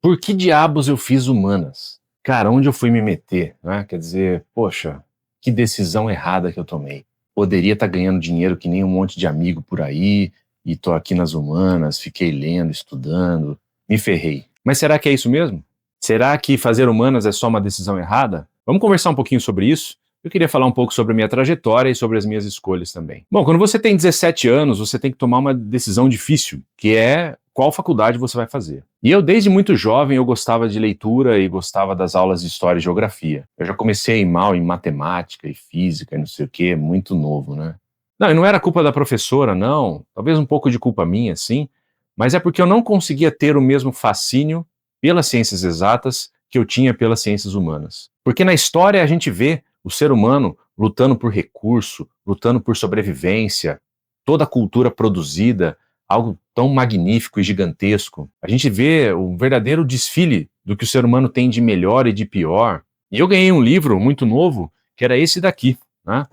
Por que diabos eu fiz humanas? Cara, onde eu fui me meter, né? Quer dizer, poxa, que decisão errada que eu tomei. Poderia estar ganhando dinheiro que nem um monte de amigo por aí, e tô aqui nas humanas, fiquei lendo, estudando, me ferrei. Mas será que é isso mesmo? Será que fazer humanas é só uma decisão errada? Vamos conversar um pouquinho sobre isso? Eu queria falar um pouco sobre a minha trajetória e sobre as minhas escolhas também. Bom, quando você tem 17 anos, você tem que tomar uma decisão difícil, que é qual faculdade você vai fazer. E eu, desde muito jovem, eu gostava de leitura e gostava das aulas de história e geografia. Eu já comecei mal em matemática e física e não sei o quê, muito novo, né? Não, e não era culpa da professora, não. Talvez um pouco de culpa minha, sim. Mas é porque eu não conseguia ter o mesmo fascínio pelas ciências exatas que eu tinha pelas ciências humanas. Porque na história a gente vê o ser humano lutando por recurso, lutando por sobrevivência, toda a cultura produzida, algo tão magnífico e gigantesco. A gente vê o verdadeiro desfile do que o ser humano tem de melhor e de pior. E eu ganhei um livro muito novo, que era esse daqui, né?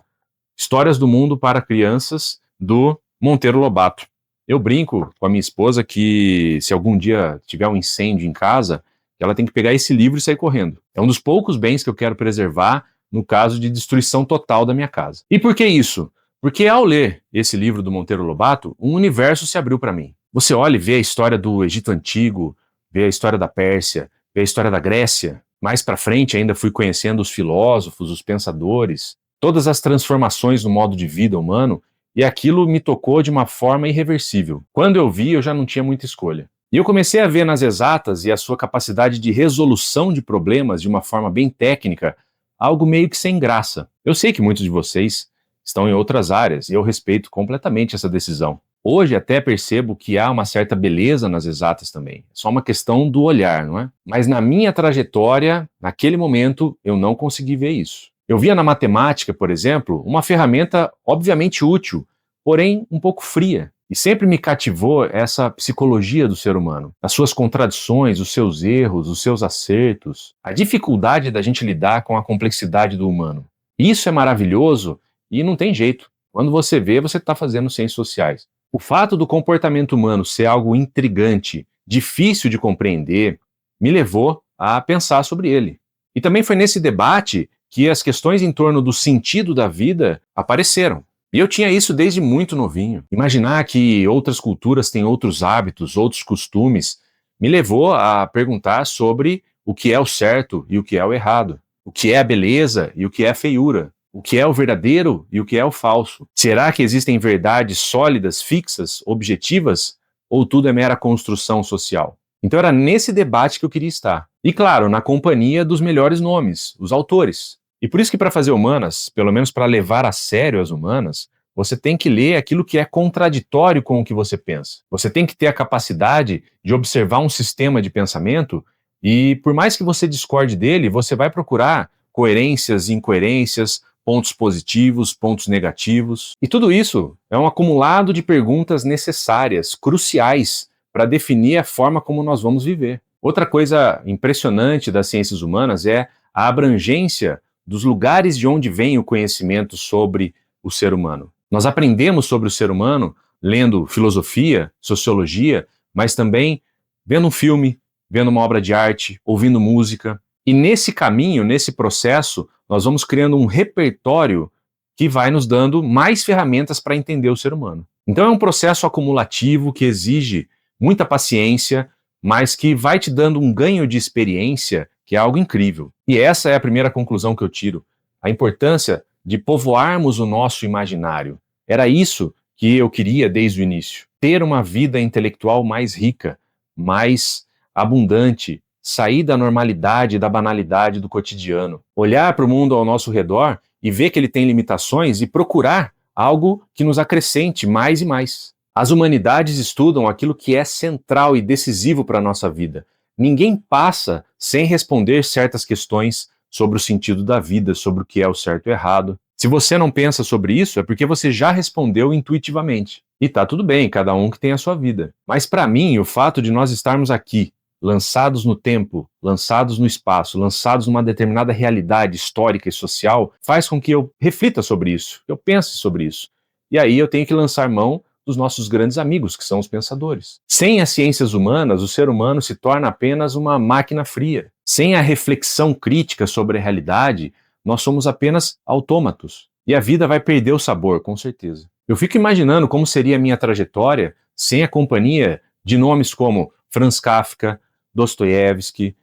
Histórias do Mundo para Crianças, do Monteiro Lobato. Eu brinco com a minha esposa que se algum dia tiver um incêndio em casa, ela tem que pegar esse livro e sair correndo. É um dos poucos bens que eu quero preservar no caso de destruição total da minha casa. E por que isso? Porque ao ler esse livro do Monteiro Lobato, um universo se abriu para mim. Você olha e vê a história do Egito Antigo, vê a história da Pérsia, vê a história da Grécia. Mais para frente ainda fui conhecendo os filósofos, os pensadores, todas as transformações no modo de vida humano, e aquilo me tocou de uma forma irreversível. Quando eu vi, eu já não tinha muita escolha. E eu comecei a ver nas exatas e a sua capacidade de resolução de problemas de uma forma bem técnica algo meio que sem graça. Eu sei que muitos de vocês estão em outras áreas e eu respeito completamente essa decisão. Hoje até percebo que há uma certa beleza nas exatas também. É só uma questão do olhar, não é? Mas na minha trajetória, naquele momento, eu não consegui ver isso. Eu via na matemática, por exemplo, uma ferramenta obviamente útil, porém um pouco fria. E sempre me cativou essa psicologia do ser humano, as suas contradições, os seus erros, os seus acertos, a dificuldade da gente lidar com a complexidade do humano. Isso é maravilhoso e não tem jeito. Quando você vê, você está fazendo ciências sociais. O fato do comportamento humano ser algo intrigante, difícil de compreender, me levou a pensar sobre ele. E também foi nesse debate que as questões em torno do sentido da vida apareceram. E eu tinha isso desde muito novinho. Imaginar que outras culturas têm outros hábitos, outros costumes, me levou a perguntar sobre o que é o certo e o que é o errado, o que é a beleza e o que é a feiura, o que é o verdadeiro e o que é o falso. Será que existem verdades sólidas, fixas, objetivas, ou tudo é mera construção social? Então era nesse debate que eu queria estar. E claro, na companhia dos melhores nomes, os autores. E por isso que para fazer humanas, pelo menos para levar a sério as humanas, você tem que ler aquilo que é contraditório com o que você pensa. Você tem que ter a capacidade de observar um sistema de pensamento e, por mais que você discorde dele, você vai procurar coerências, incoerências, pontos positivos, pontos negativos. E tudo isso é um acumulado de perguntas necessárias, cruciais, para definir a forma como nós vamos viver. Outra coisa impressionante das ciências humanas é a abrangência dos lugares de onde vem o conhecimento sobre o ser humano. Nós aprendemos sobre o ser humano lendo filosofia, sociologia, mas também vendo um filme, vendo uma obra de arte, ouvindo música. E nesse caminho, nesse processo, nós vamos criando um repertório que vai nos dando mais ferramentas para entender o ser humano. Então é um processo acumulativo que exige muita paciência, mas que vai te dando um ganho de experiência que é algo incrível. E essa é a primeira conclusão que eu tiro. A importância de povoarmos o nosso imaginário. Era isso que eu queria desde o início. Ter uma vida intelectual mais rica, mais abundante, sair da normalidade e da banalidade do cotidiano. Olhar para o mundo ao nosso redor e ver que ele tem limitações e procurar algo que nos acrescente mais e mais. As humanidades estudam aquilo que é central e decisivo para a nossa vida. Ninguém passa sem responder certas questões sobre o sentido da vida, sobre o que é o certo e o errado. Se você não pensa sobre isso, é porque você já respondeu intuitivamente. E tá tudo bem, cada um que tem a sua vida. Mas para mim, o fato de nós estarmos aqui, lançados no tempo, lançados no espaço, lançados numa determinada realidade histórica e social, faz com que eu reflita sobre isso, que eu pense sobre isso. E aí eu tenho que lançar mão dos nossos grandes amigos, que são os pensadores. Sem as ciências humanas, o ser humano se torna apenas uma máquina fria. Sem a reflexão crítica sobre a realidade, nós somos apenas autômatos. E a vida vai perder o sabor, com certeza. Eu fico imaginando como seria a minha trajetória sem a companhia de nomes como Franz Kafka, Dostoiévski,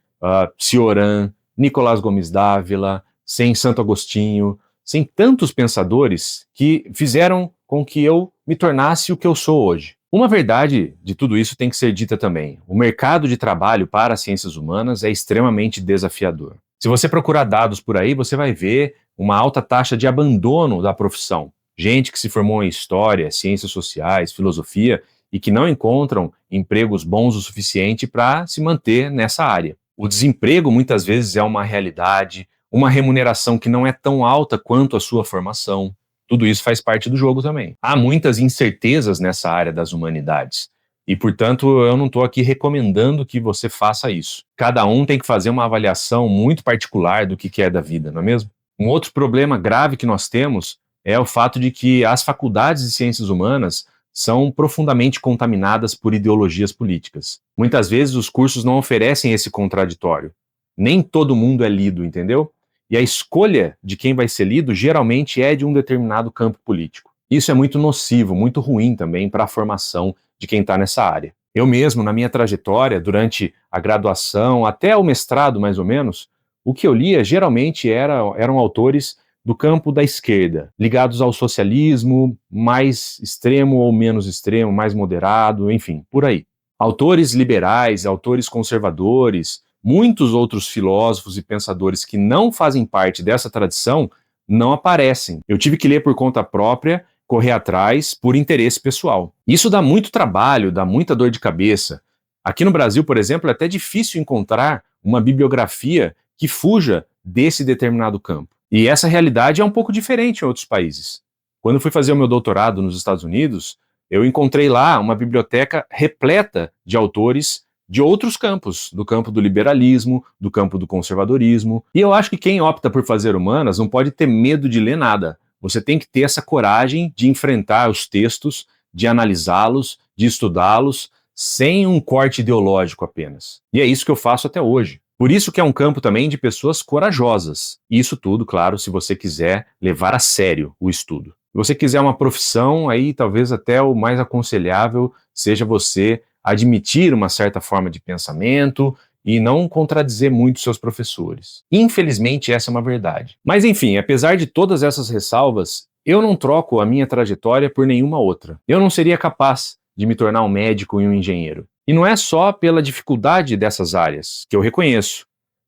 Cioran, Nicolás Gomes Dávila, sem Santo Agostinho, sem tantos pensadores que fizeram com que eu me tornasse o que eu sou hoje. Uma verdade de tudo isso tem que ser dita também. O mercado de trabalho para as ciências humanas é extremamente desafiador. Se você procurar dados por aí, você vai ver uma alta taxa de abandono da profissão. Gente que se formou em história, ciências sociais, filosofia e que não encontram empregos bons o suficiente para se manter nessa área. O desemprego muitas vezes é uma realidade, uma remuneração que não é tão alta quanto a sua formação. Tudo isso faz parte do jogo também. Há muitas incertezas nessa área das humanidades. E, portanto, eu não estou aqui recomendando que você faça isso. Cada um tem que fazer uma avaliação muito particular do que é da vida, não é mesmo? Um outro problema grave que nós temos é o fato de que as faculdades de ciências humanas são profundamente contaminadas por ideologias políticas. Muitas vezes os cursos não oferecem esse contraditório. Nem todo mundo é lido, entendeu? E a escolha de quem vai ser lido geralmente é de um determinado campo político. Isso é muito nocivo, muito ruim também para a formação de quem está nessa área. Eu mesmo, na minha trajetória, durante a graduação, até o mestrado mais ou menos, o que eu lia geralmente eram autores do campo da esquerda, ligados ao socialismo, mais extremo ou menos extremo, mais moderado, enfim, por aí. Autores liberais, autores conservadores, muitos outros filósofos e pensadores que não fazem parte dessa tradição não aparecem. Eu tive que ler por conta própria, correr atrás por interesse pessoal. Isso dá muito trabalho, dá muita dor de cabeça. Aqui no Brasil, por exemplo, é até difícil encontrar uma bibliografia que fuja desse determinado campo. E essa realidade é um pouco diferente em outros países. Quando eu fui fazer o meu doutorado nos Estados Unidos, eu encontrei lá uma biblioteca repleta de autores de outros campos, do campo do liberalismo, do campo do conservadorismo. E eu acho que quem opta por fazer humanas não pode ter medo de ler nada. Você tem que ter essa coragem de enfrentar os textos, de analisá-los, de estudá-los, sem um corte ideológico apenas. E é isso que eu faço até hoje. Por isso que é um campo também de pessoas corajosas. Isso tudo, claro, se você quiser levar a sério o estudo. Se você quiser uma profissão, aí talvez até o mais aconselhável seja você admitir uma certa forma de pensamento e não contradizer muito seus professores. Infelizmente, essa é uma verdade. Mas enfim, apesar de todas essas ressalvas, eu não troco a minha trajetória por nenhuma outra. Eu não seria capaz de me tornar um médico e um engenheiro. E não é só pela dificuldade dessas áreas, que eu reconheço,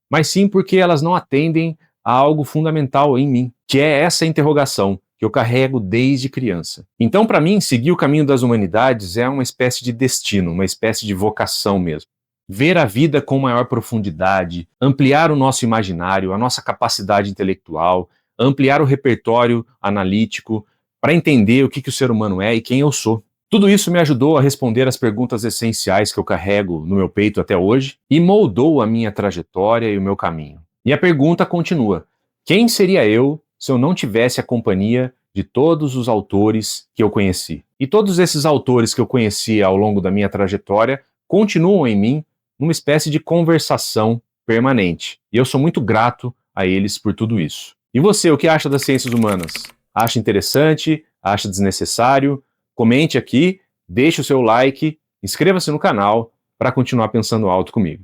mas sim porque elas não atendem a algo fundamental em mim, que é essa interrogação que eu carrego desde criança. Então, para mim, seguir o caminho das humanidades é uma espécie de destino, uma espécie de vocação mesmo. Ver a vida com maior profundidade, ampliar o nosso imaginário, a nossa capacidade intelectual, ampliar o repertório analítico, para entender o que o ser humano é e quem eu sou. Tudo isso me ajudou a responder as perguntas essenciais que eu carrego no meu peito até hoje e moldou a minha trajetória e o meu caminho. E a pergunta continua: quem seria eu se eu não tivesse a companhia de todos os autores que eu conheci? E todos esses autores que eu conheci ao longo da minha trajetória continuam em mim numa espécie de conversação permanente. E eu sou muito grato a eles por tudo isso. E você, o que acha das ciências humanas? Acha interessante? Acha desnecessário? Comente aqui, deixe o seu like, inscreva-se no canal para continuar pensando alto comigo.